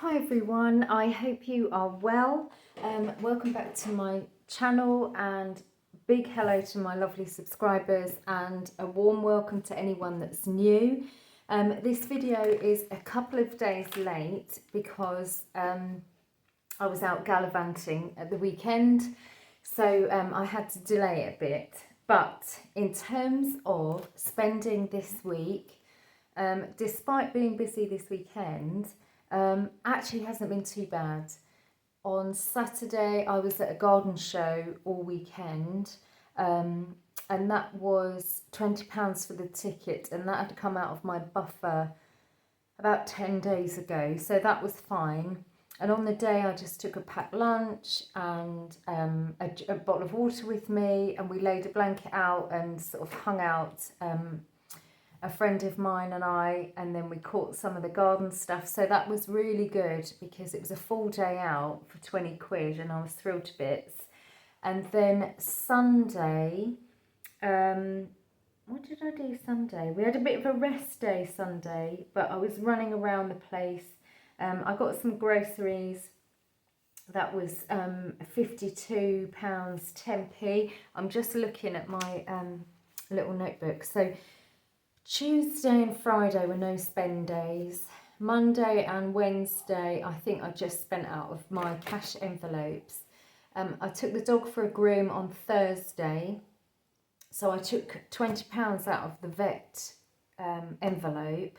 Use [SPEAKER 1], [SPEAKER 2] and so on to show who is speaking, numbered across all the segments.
[SPEAKER 1] Hi everyone, I hope you are well. Welcome back to my channel and big hello to my lovely subscribers and a warm welcome to anyone that's new. This video is a couple of days late because I was out gallivanting at the weekend, so I had to delay it a bit. But in terms of spending this week, despite being busy this weekend, actually hasn't been too bad. On Saturday, I was at a garden show all weekend, and that was £20 for the ticket, and that had come out of my buffer about 10 days ago, so that was fine. And on the day, I just took a packed lunch and a bottle of water with me, and we laid a blanket out and sort of hung out. A friend of mine and I, and then we caught some of the garden stuff. So that was really good because it was a full day out for 20 quid and I was thrilled to bits. And then Sunday, what did I do Sunday? We had a bit of a rest day Sunday, but I was running around the place. I got some groceries. That was £52, 10p. I'm just looking at my little notebook. So Tuesday and Friday were no spend days. Monday and Wednesday, I think I just spent out of my cash envelopes. I took the dog for a groom on Thursday. So I took £20 out of the vet envelope.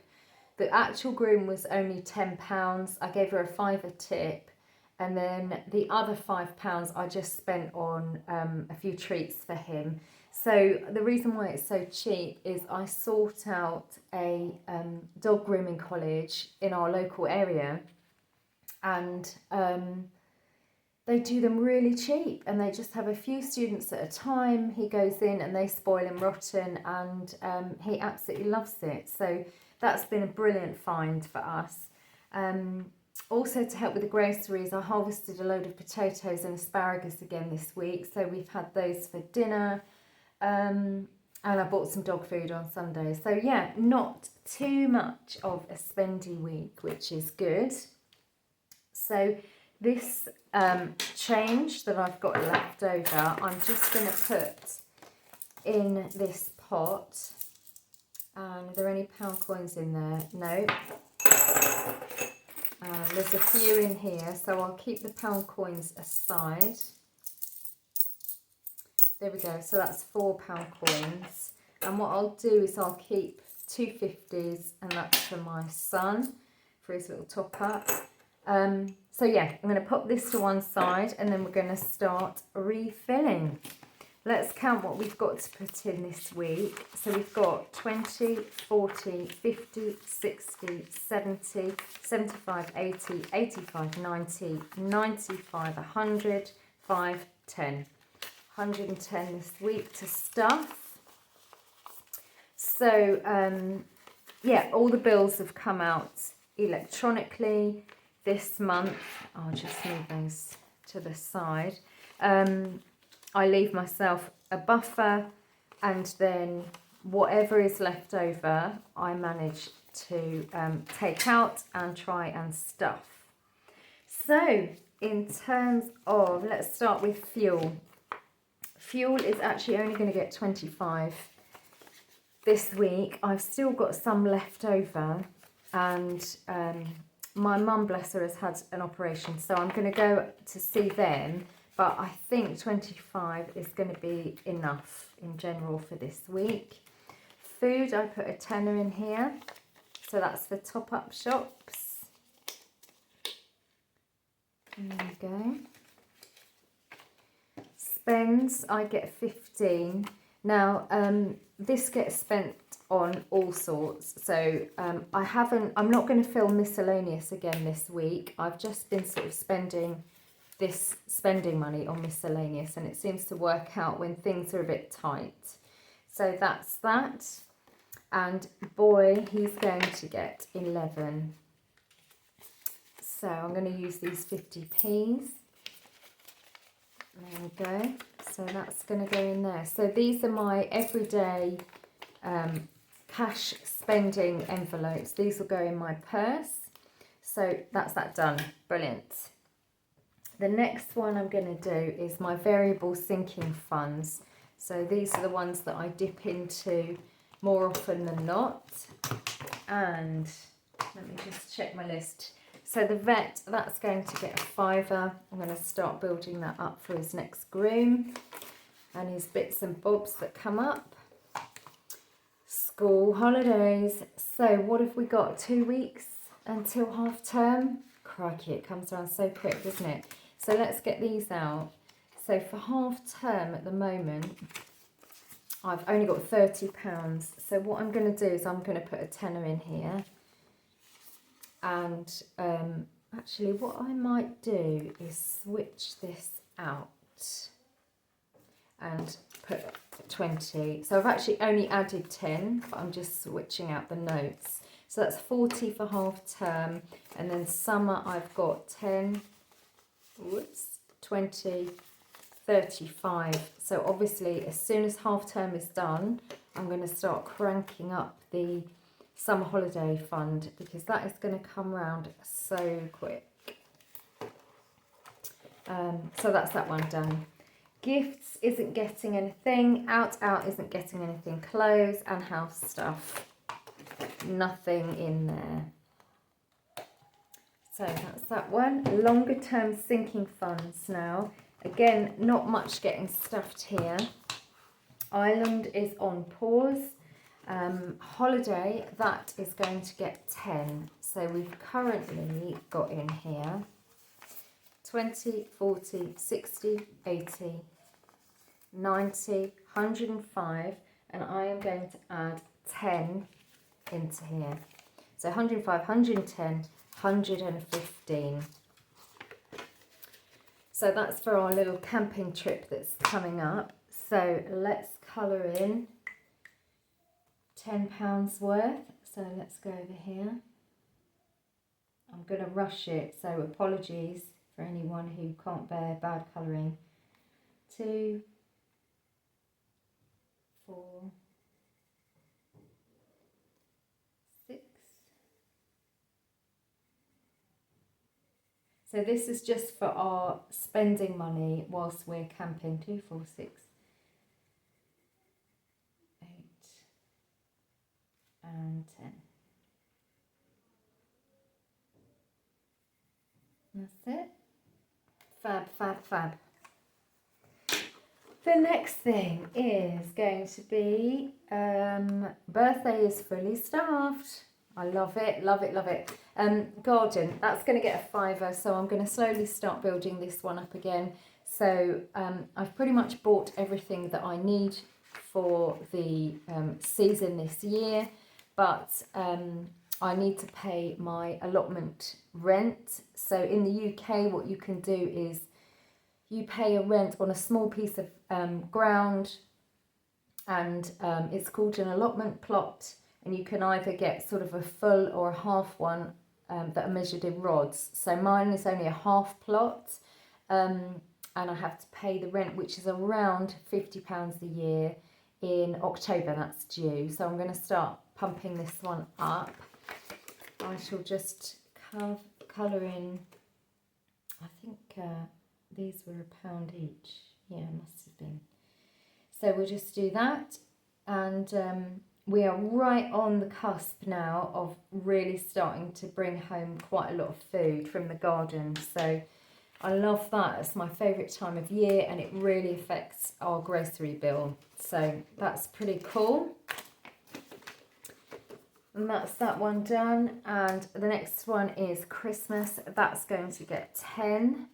[SPEAKER 1] The actual groom was only £10. I gave her a £5 tip. And then the other £5 I just spent on a few treats for him. So the reason why it's so cheap is I sought out a dog grooming college in our local area, and they do them really cheap, and they just have a few students at a time. He goes in and they spoil him rotten, and he absolutely loves it. So that's been a brilliant find for us. Also, to help with the groceries, I harvested a load of potatoes and asparagus again this week. So we've had those for dinner. And I bought some dog food on Sunday. So yeah, not too much of a spendy week, which is good. So this change that I've got left over, I'm just going to put in this pot. And are there any pound coins in there? No. There's a few in here, so I'll keep the pound coins aside. There we go, so that's £4 coins. And what I'll do is I'll keep 2 50s, and that's for my son, for his little top up. So yeah, I'm going to pop this to one side, and then we're going to start refilling. Let's count what we've got to put in this week. So we've got 20, 40, 50, 60, 70, 75, 80, 85, 90, 95, 100, 5, 10. 110 this week to stuff. So yeah, all the bills have come out electronically this month. I'll just move those to the side. I leave myself a buffer, and then whatever is left over I manage to take out and try and stuff. So in terms of, let's start with fuel. Fuel is actually only going to get 25 this week. I've still got some left over, and my mum, bless her, has had an operation, so I'm going to go to see them, but I think 25 is going to be enough in general for this week. Food, I put a tenner in here, so that's for top-up shops. There we go. Spends, I get 15. Now, this gets spent on all sorts. So I'm not going to film miscellaneous again this week. I've just been sort of spending money on miscellaneous, and it seems to work out when things are a bit tight. So that's that. And boy, he's going to get 11. So I'm going to use these 50p's. There we go. So that's going to go in there. So these are my everyday cash spending envelopes. These will go in my purse. So that's that done. Brilliant. The next one I'm going to do is my variable sinking funds. So these are the ones that I dip into more often than not. And let me just check my list. So the vet, that's going to get a £5. I'm going to start building that up for his next groom and his bits and bobs that come up. School holidays. So what have we got? 2 weeks until half term? Crikey, it comes around so quick, doesn't it? So let's get these out. So for half term at the moment, I've only got £30. So what I'm going to do is I'm going to put a tenner in here. And actually what I might do is switch this out and put 20. So I've actually only added 10, but I'm just switching out the notes. So that's 40 for half term, and then summer I've got 10, 20, 35. So obviously as soon as half term is done, I'm going to start cranking up the summer holiday fund, because that is going to come round so quick. So that's that one done. Gifts isn't getting anything. Out isn't getting anything. Clothes and house stuff, nothing in there. So that's that one. Longer term sinking funds now. Again, not much getting stuffed here. Ireland is on pause. Holiday, that is going to get 10. So we've currently got in here 20, 40, 60, 80, 90, 105, and I am going to add 10 into here. So 105, 110, 115. So that's for our little camping trip that's coming up. So let's colour in £10 worth. So let's go over here. I'm going to rush it, so apologies for anyone who can't bear bad colouring. 2, 4, 6. So this is just for our spending money whilst we're camping. 2, 4, 6, 8 and 10. That's it. Fab, fab, fab. The next thing is going to be birthday is fully staffed. I love it, love it, love it. Garden, that's going to get a £5, so I'm going to slowly start building this one up again. So I've pretty much bought everything that I need for the season this year, but I need to pay my allotment rent. So in the UK, what you can do is you pay a rent on a small piece of ground, and it's called an allotment plot, and you can either get sort of a full or a half one that are measured in rods. So mine is only a half plot, and I have to pay the rent, which is around £50 a year. In October that's due, so I'm going to start pumping this one up. I shall just colour in, I think these were £1 each. Yeah, must have been. So we'll just do that, and we are right on the cusp now of really starting to bring home quite a lot of food from the garden. So I love that. It's my favourite time of year, and it really affects our grocery bill. So that's pretty cool. And that's that one done. And the next one is Christmas. That's going to get 10.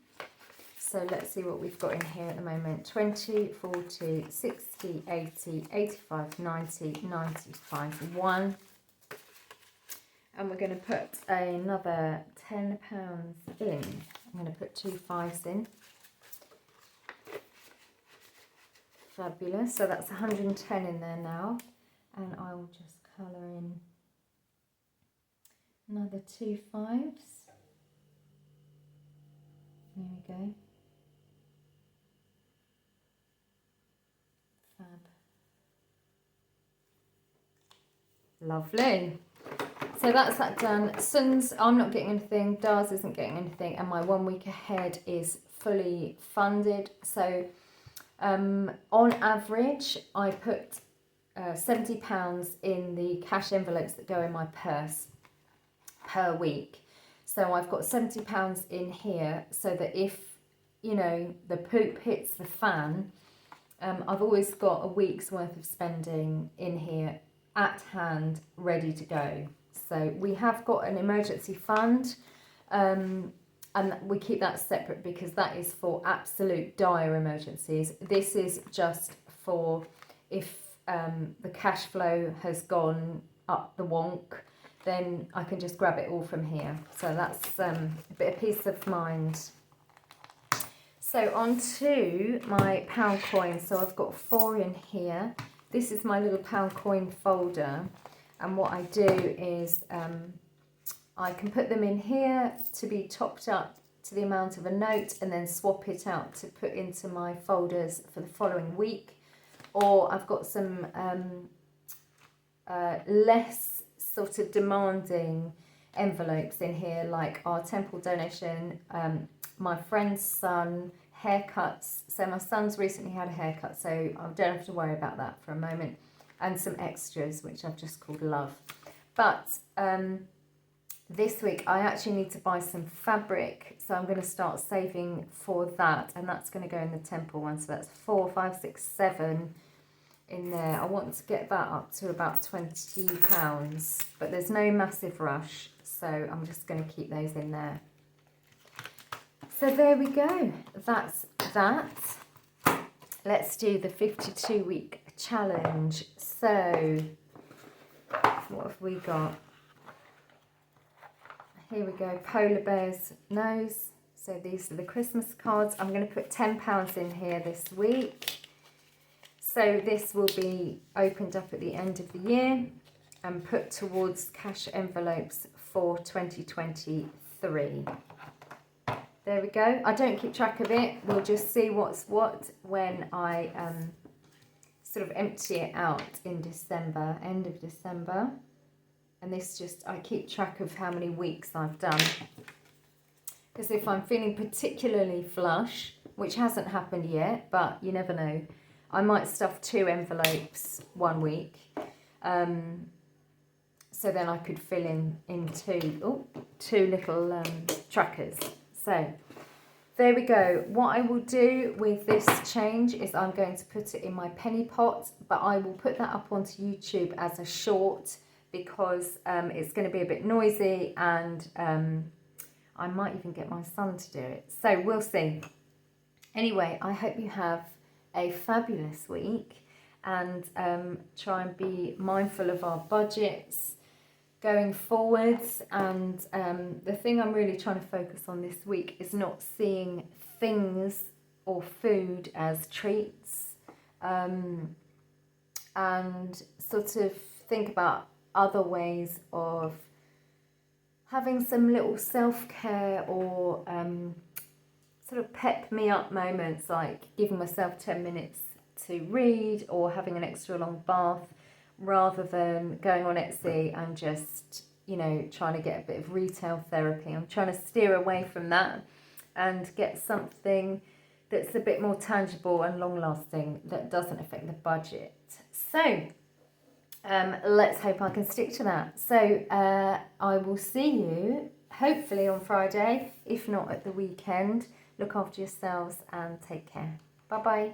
[SPEAKER 1] So let's see what we've got in here at the moment. 20, 40, 60, 80, 85, 90, 95, 1. And we're going to put another £10 in. I'm going to put 2 5s in. Fabulous. So that's 110 in there now. And I will just colour in another 2 5s. There we go. Fab. Lovely. So that's that done. Sun's, I'm not getting anything, Dars isn't getting anything, and my 1 week ahead is fully funded. So on average, I put £70 in the cash envelopes that go in my purse per week. So I've got £70 in here so that if, you know, the poop hits the fan, I've always got a week's worth of spending in here at hand, ready to go. So we have got an emergency fund, and we keep that separate because that is for absolute dire emergencies. This is just for if the cash flow has gone up the wonk, then I can just grab it all from here. So that's a bit of peace of mind. So on to my pound coins. So I've got 4 in here. This is my little pound coin folder. And what I do is I can put them in here to be topped up to the amount of a note and then swap it out to put into my folders for the following week. Or I've got some less sort of demanding envelopes in here, like our temple donation, my friend's son, haircuts. So my son's recently had a haircut, so I don't have to worry about that for a moment. And some extras, which I've just called love. But this week I actually need to buy some fabric, so I'm going to start saving for that, and that's going to go in the temple one. So that's 4, 5, 6, 7 in there. I want to get that up to about £20, but there's no massive rush, so I'm just going to keep those in there. So there we go. That's that. Let's do the 52-week challenge. So what have we got? Here we go. Polar bear's nose. So these are the Christmas cards. I'm going to put £10 in here this week. So this will be opened up at the end of the year and put towards cash envelopes for 2023. There we go. I don't keep track of it. We'll just see what's what when I sort of empty it out in December, end of December. And this just, I keep track of how many weeks I've done. Because if I'm feeling particularly flush, which hasn't happened yet, but you never know, I might stuff 2 envelopes 1 week. So then I could fill in two little trackers. So there we go. What I will do with this change is I'm going to put it in my penny pot, but I will put that up onto YouTube as a short because it's going to be a bit noisy, and I might even get my son to do it. So we'll see. Anyway, I hope you have a fabulous week, and try and be mindful of our budgets going forwards. And the thing I'm really trying to focus on this week is not seeing things or food as treats, and sort of think about other ways of having some little self-care or sort of pep me up moments, like giving myself 10 minutes to read or having an extra long bath, rather than going on Etsy and just, you know, trying to get a bit of retail therapy. I'm trying to steer away from that and get something that's a bit more tangible and long lasting that doesn't affect the budget. So let's hope I can stick to that. So I will see you hopefully on Friday, if not at the weekend. Look after yourselves and take care. Bye bye.